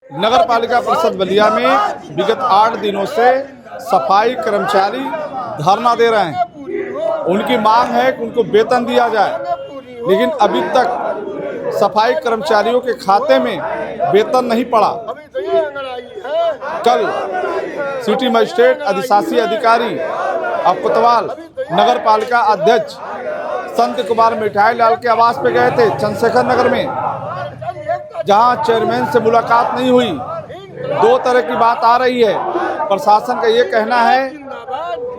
नगर पालिका परिषद बलिया में विगत 8 दिनों से सफाई कर्मचारी धरना दे रहे हैं। उनकी मांग है कि उनको वेतन दिया जाए, लेकिन अभी तक सफाई कर्मचारियों के खाते में वेतन नहीं पड़ा। कल सिटी मजिस्ट्रेट अधिशासी अधिकारी और कोतवाल नगर पालिका अध्यक्ष संत कुमार मिठाई लाल के आवास पे गए थे चंद्रशेखर नगर में, जहां चेयरमैन से मुलाकात नहीं हुई। 2 तरह की बात आ रही है। प्रशासन का ये कहना है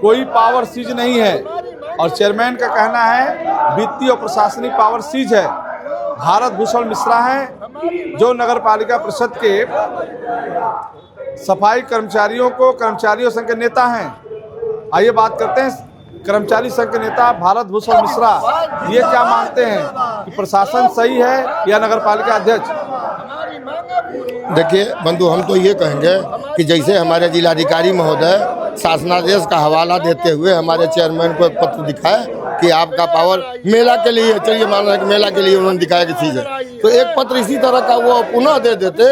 कोई पावर सीज नहीं है, और चेयरमैन का कहना है वित्तीय और प्रशासनिक पावर सीज है। भारत भूषण मिश्रा हैं जो नगर पालिका परिषद के सफाई कर्मचारियों संघ के नेता हैं। आइए बात करते हैं कर्मचारी संघ के नेता भारत भूषण मिश्रा ये क्या मानते हैं कि प्रशासन सही है या नगर पालिका अध्यक्ष। देखिए बंधु, हम तो ये कहेंगे कि जैसे हमारे जिलाधिकारी महोदय शासनादेश का हवाला देते हुए हमारे चेयरमैन को एक पत्र दिखाए कि आपका पावर मेला के लिए, चलिए मान रहे हैं कि मेला के लिए उन्होंने दिखाया कि चीज़ है, तो एक पत्र इसी तरह का वो पुनः दे देते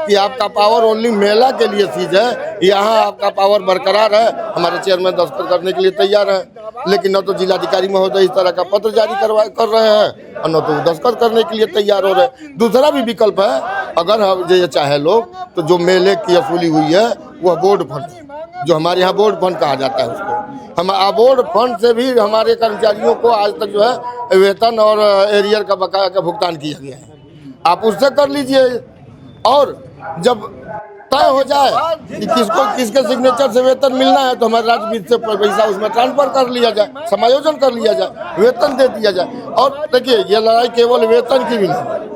कि आपका पावर ओनली मेला के लिए चीज़ है, यहाँ आपका पावर बरकरार है। हमारे चेयरमैन दस्तखत करने के लिए तैयार है, लेकिन न तो जिलाधिकारी महोदय इस तरह का पत्र जारी कर रहे हैं और न तो दस्तखत करने के लिए तैयार हो रहे हैं। दूसरा भी विकल्प है, अगर हम ये चाहे लोग तो जो मेले की वसूली हुई है वह बोर्ड फंड, जो हमारे यहाँ बोर्ड फंड कहा जाता है, उसको हम बोर्ड फंड से भी हमारे कर्मचारियों को आज तक जो है वेतन और एरियर का बकाया का भुगतान किया गया है। आप उससे कर लीजिए, और जब तय हो जाए कि किसके सिग्नेचर से वेतन मिलना है तो हमारे राज्य वित्त से पैसा उसमें ट्रांसफर कर लिया जाए, समायोजन कर लिया जाए, वेतन दे दिया जाए। और देखिए ये लड़ाई केवल वेतन की भी नहीं,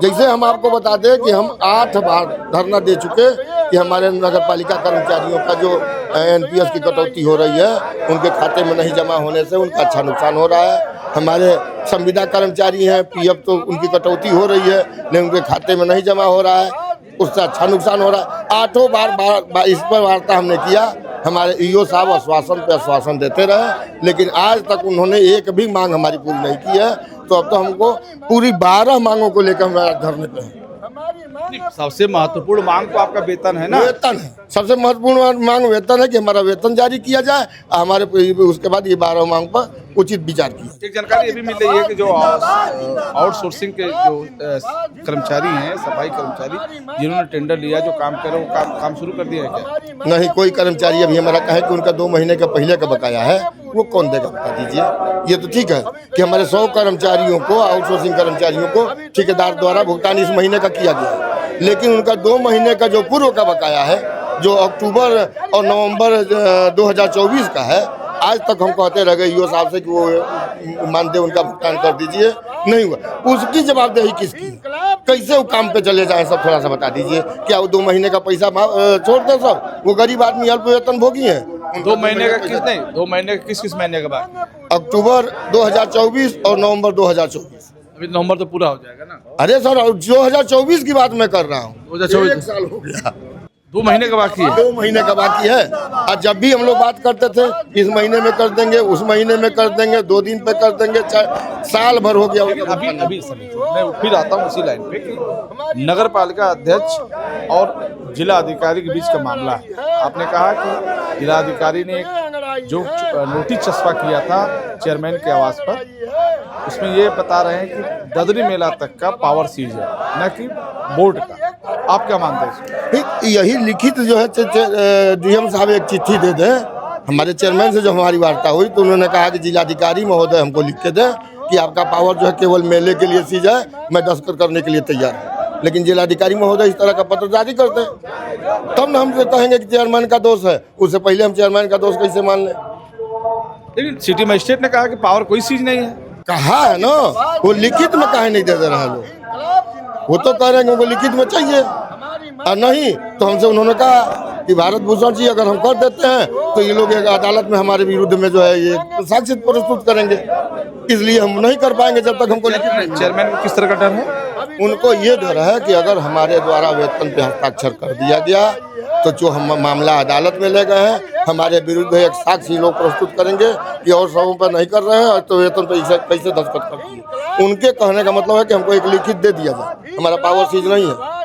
जैसे हम आपको बता दें कि हम 8 बार धरना दे चुके कि हमारे नगर पालिका कर्मचारियों का जो NPS की कटौती हो रही है उनके खाते में नहीं जमा होने से उनका अच्छा नुकसान हो रहा है। हमारे संविदा कर्मचारी हैं, PF तो उनकी कटौती हो रही है लेकिन उनके खाते में नहीं जमा हो रहा है, उससे अच्छा नुकसान हो रहा है। 8 बार इस पर वार्ता हमने किया। हमारे EO साहब आश्वासन पे आश्वासन देते रहे, लेकिन आज तक उन्होंने एक भी मांग हमारी पूरी नहीं की है। तो अब तो हमको पूरी 12 मांगों को लेकर हमारा धरने पे है। सबसे महत्वपूर्ण मांग तो आपका वेतन है ना। वेतन है सबसे महत्वपूर्ण मांग, वेतन है कि हमारा वेतन जारी किया जाए, हमारे उसके बाद ये 12 मांग पर उचित विचार किया। एक जानकारी ये भी मिल रही है कि जो आउटसोर्सिंग के जो कर्मचारी हैं, सफाई कर्मचारी जिन्होंने टेंडर लिया, जो काम कर रहे हैं वो काम शुरू कर दिया है क्या? नहीं, कोई कर्मचारी अभी हमारा कहे कि उनका 2 महीने का पहले का बकाया है, वो कौन देगा बता दीजिए। ये तो ठीक है कि हमारे 100 कर्मचारियों को, आउटसोर्सिंग कर्मचारियों को ठेकेदार द्वारा भुगतान इस महीने का किया गया है, लेकिन उनका 2 महीने का जो पूर्व का बकाया है, जो अक्टूबर और नवंबर 2024 का है, आज तक हम कहते रह गए EO साहब से कि वो मानदेय उनका भुगतान कर दीजिए, नहीं हुआ। उसकी जवाबदेही किसकी? कैसे वो काम पे चले जाए, सब थोड़ा सा बता दीजिए। क्या वो 2 महीने का पैसा छोड़ दे? सब वो गरीब आदमी अल्प वेतन भोगी है। 2 महीने का किस नहीं, 2 महीने का किस महीने के बाद? अक्टूबर 2024 और नवंबर 2024। अभी नवंबर तो पूरा हो जाएगा ना। अरे सर 2024 की बात मैं कर रहा हूँ, 2024 1 साल हो गया, 2 महीने का बाकी है। 2 महीने का बाकी है। और जब भी हम लोग बात करते थे इस महीने में कर देंगे, उस महीने में कर देंगे, 2 दिन पे कर देंगे, साल भर हो गया। अभी मैं फिर आता हूँ उसी लाइन पे कि नगर पालिका अध्यक्ष और जिला अधिकारी के बीच का मामला है। आपने कहा कि जिला अधिकारी ने जो नोटिस चस्पा किया था चेयरमैन के आवास पर, उसमें ये बता रहे हैं कि ददरी मेला तक का पावर सीज है, न कि बोर्ड का। आप क्या मानते हैं? यही लिखित जो है DM साहब एक चिट्ठी दे दें। हमारे चेयरमैन से जो हमारी वार्ता हुई तो उन्होंने कहा कि जिलाधिकारी महोदय हमको लिख के दें कि आपका पावर जो है केवल मेले के लिए सीज है, मैं दस्तखत करने के लिए तैयार हूँ। लेकिन जिलाधिकारी महोदय इस तरह का पत्र जारी करते हैं तब न हम कहेंगे कि चेयरमैन का दोष है। उससे पहले हम चेयरमैन का दोष कैसे मान लें? लेकिन सिटी मजिस्ट्रेट ने कहा कि पावर कोई चीज नहीं है। कहा है ना, वो लिखित में काहे नहीं दे रहे लोग? वो तो कह रहे हैं उनको लिखित में चाहिए, और नहीं तो हमसे उन्होंने कहा कि भारत भूषण जी अगर हम कर देते हैं तो ये लोग एक अदालत में हमारे विरुद्ध में जो है ये साक्ष्य प्रस्तुत करेंगे, इसलिए हम नहीं कर पाएंगे जब तक हमको लिखित नहीं। चेयरमैन को किस तरह का डर है? उनको ये डर है कि अगर हमारे द्वारा वेतन पे हस्ताक्षर कर दिया गया तो जो हम मामला अदालत में ले गए हैं, हमारे विरुद्ध एक साक्ष्य लोग प्रस्तुत करेंगे कि और सबों पर नहीं कर रहे हैं तो वेतन पे कैसे दस्तखत कर दिए। उनके कहने का मतलब है कि हमको एक लिखित दे दिया जाए, हमारा पावर सीज नहीं है।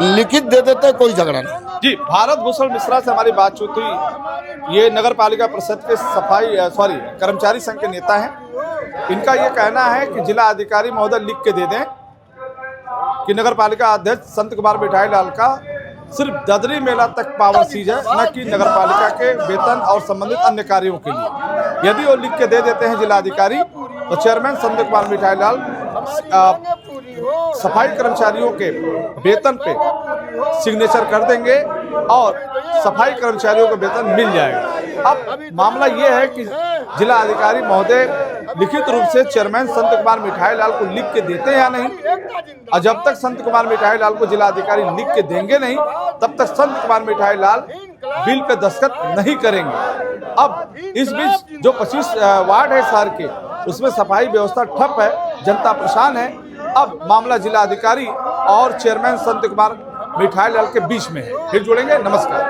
लिखित दे देते, कोई झगड़ा नहीं। जी, भारत भूषण मिश्रा से हमारी बातचीत हुई। ये नगर पालिका परिषद के कर्मचारी संघ के नेता हैं। इनका ये कहना है कि जिला अधिकारी महोदय लिख के दे दें कि नगर पालिका अध्यक्ष संत कुमार मिठाई लाल का सिर्फ ददरी मेला तक पावर सीज है, न कि नगर पालिका के वेतन और संबंधित अन्य कार्यों के लिए। यदि वो लिख के दे देते हैं जिलाधिकारी, तो चेयरमैन संत कुमार मिठाई लाल सफाई कर्मचारियों के वेतन पे सिग्नेचर कर देंगे और सफाई कर्मचारियों को वेतन मिल जाएगा। अब मामला ये है कि जिला अधिकारी महोदय लिखित रूप से चेयरमैन संत कुमार मिठाई लाल को लिख के देते हैं या नहीं, और जब तक संत कुमार मिठाई लाल को जिला अधिकारी लिख के देंगे नहीं, तब तक संत कुमार मिठाई लाल बिल पे दस्तखत नहीं करेंगे। अब इस बीच जो 25 वार्ड है शहर के, उसमें सफाई व्यवस्था ठप है, जनता परेशान है। अब मामला जिला अधिकारी और चेयरमैन संत कुमार मिठाई लाल के बीच में है। फिर जुड़ेंगे। नमस्कार।